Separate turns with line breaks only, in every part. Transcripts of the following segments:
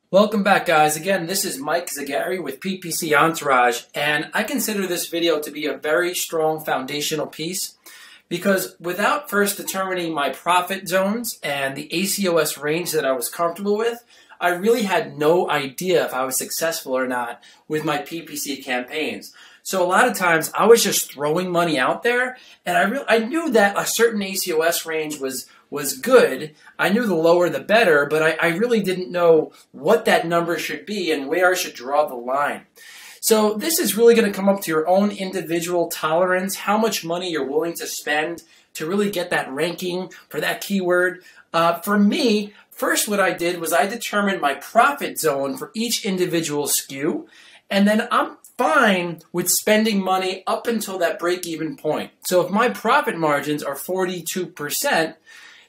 Welcome back, guys. Again, this is Mike Zagari with PPC Entourage, and I consider this video to be a very strong foundational piece because without first determining my profit zones and the ACoS range that I was comfortable with, I really had no idea if I was successful or not with my PPC campaigns. So a lot of times I was just throwing money out there, and I knew that a certain ACoS range was good. I knew the lower the better, but I really didn't know what that number should be and where I should draw the line. So this is really going to come up to your own individual tolerance, how much money you're willing to spend to really get that ranking for that keyword. For me, first what I did was I determined my profit zone for each individual SKU, and then I'm fine with spending money up until that break-even point. So if my profit margins are 42%,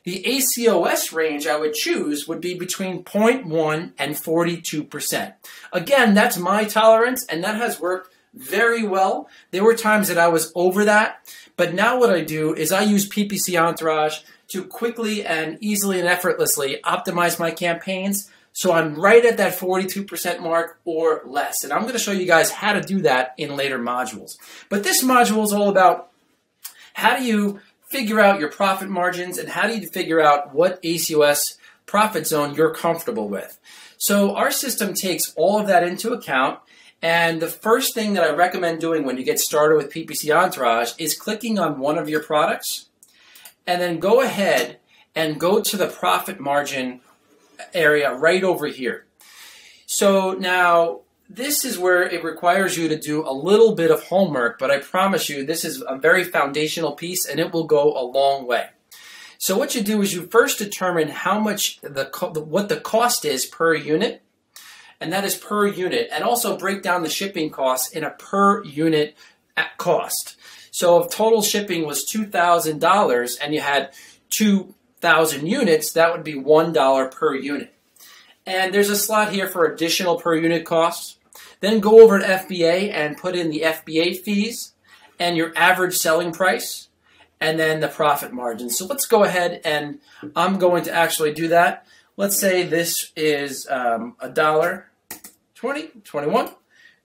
the ACoS range I would choose would be between 0.1 and 42%. Again, that's my tolerance, and that has worked very well. There were times that I was over that, but now what I do is I use PPC Entourage to quickly and easily and effortlessly optimize my campaigns, so I'm right at that 42% mark or less. And I'm going to show you guys how to do that in later modules. But this module is all about how do you figure out your profit margins and how do you figure out what ACoS profit zone you're comfortable with. So our system takes all of that into account, and the first thing that I recommend doing when you get started with PPC Entourage is clicking on one of your products and then go ahead and go to the profit margin area right over here. So now this is where it requires you to do a little bit of homework, but I promise you this is a very foundational piece and it will go a long way. So what you do is you first determine how much what the cost is per unit, and that is per unit, and also break down the shipping costs in a per unit cost. So if total shipping was $2,000 and you had 2,000 units, that would be $1 per unit. And there's a slot here for additional per unit costs. Then go over to FBA and put in the FBA fees and your average selling price and then the profit margin. So let's go ahead and I'm going to actually do that. Let's say this is $1.21.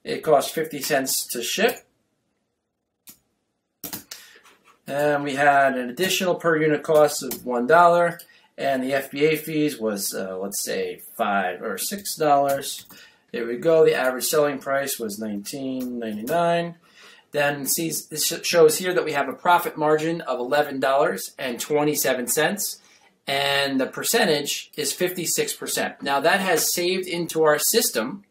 It costs 50 cents to ship. And we had an additional per unit cost of $1, and the FBA fees was, let's say, $5 or $6. There we go. The average selling price was $19.99. Then this shows here that we have a profit margin of $11.27, and the percentage is 56%. Now that has saved into our system.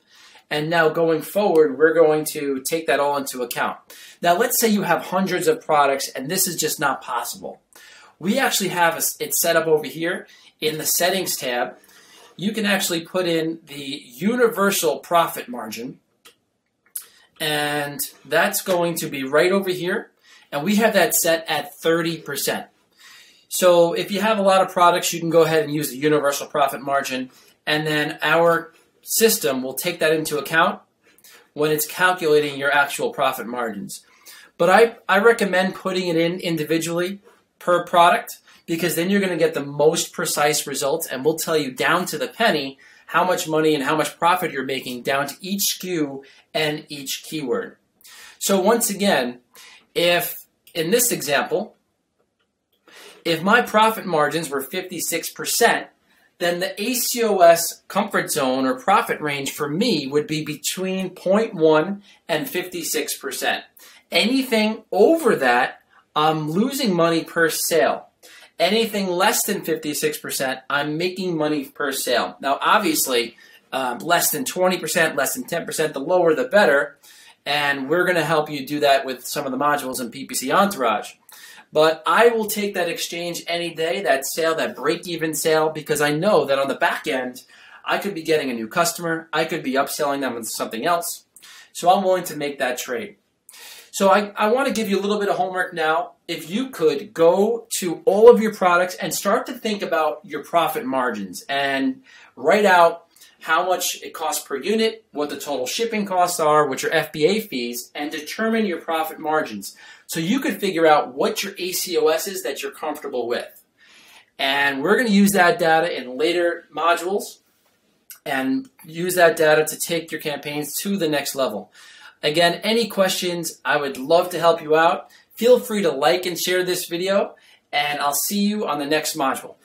And now going forward, we're going to take that all into account. Now, let's say you have hundreds of products and this is just not possible. We actually have it set up over here in the settings tab. You can actually put in the universal profit margin, and that's going to be right over here. And we have that set at 30%. So if you have a lot of products, you can go ahead and use the universal profit margin, and then our system will take that into account when it's calculating your actual profit margins. But I recommend putting it in individually per product, because then you're going to get the most precise results, and we'll tell you down to the penny how much money and how much profit you're making down to each SKU and each keyword. So once again, if in this example, if my profit margins were 56%, then the ACoS comfort zone or profit range for me would be between 0.1 and 56%. Anything over that, I'm losing money per sale. Anything less than 56%, I'm making money per sale. Now, obviously, less than 20%, less than 10%, the lower the better, and we're going to help you do that with some of the modules in PPC Entourage. But I will take that exchange any day, that sale, that break-even sale, because I know that on the back end, I could be getting a new customer. I could be upselling them with something else. So I'm willing to make that trade. So I want to give you a little bit of homework now. If you could go to all of your products and start to think about your profit margins and write out how much it costs per unit, what the total shipping costs are, what your FBA fees, and determine your profit margins. So you could figure out what your ACoS is that you're comfortable with. And we're going to use that data in later modules. and use that data to take your campaigns to the next level. Again, any questions, I would love to help you out. Feel free to like and share this video, and I'll see you on the next module.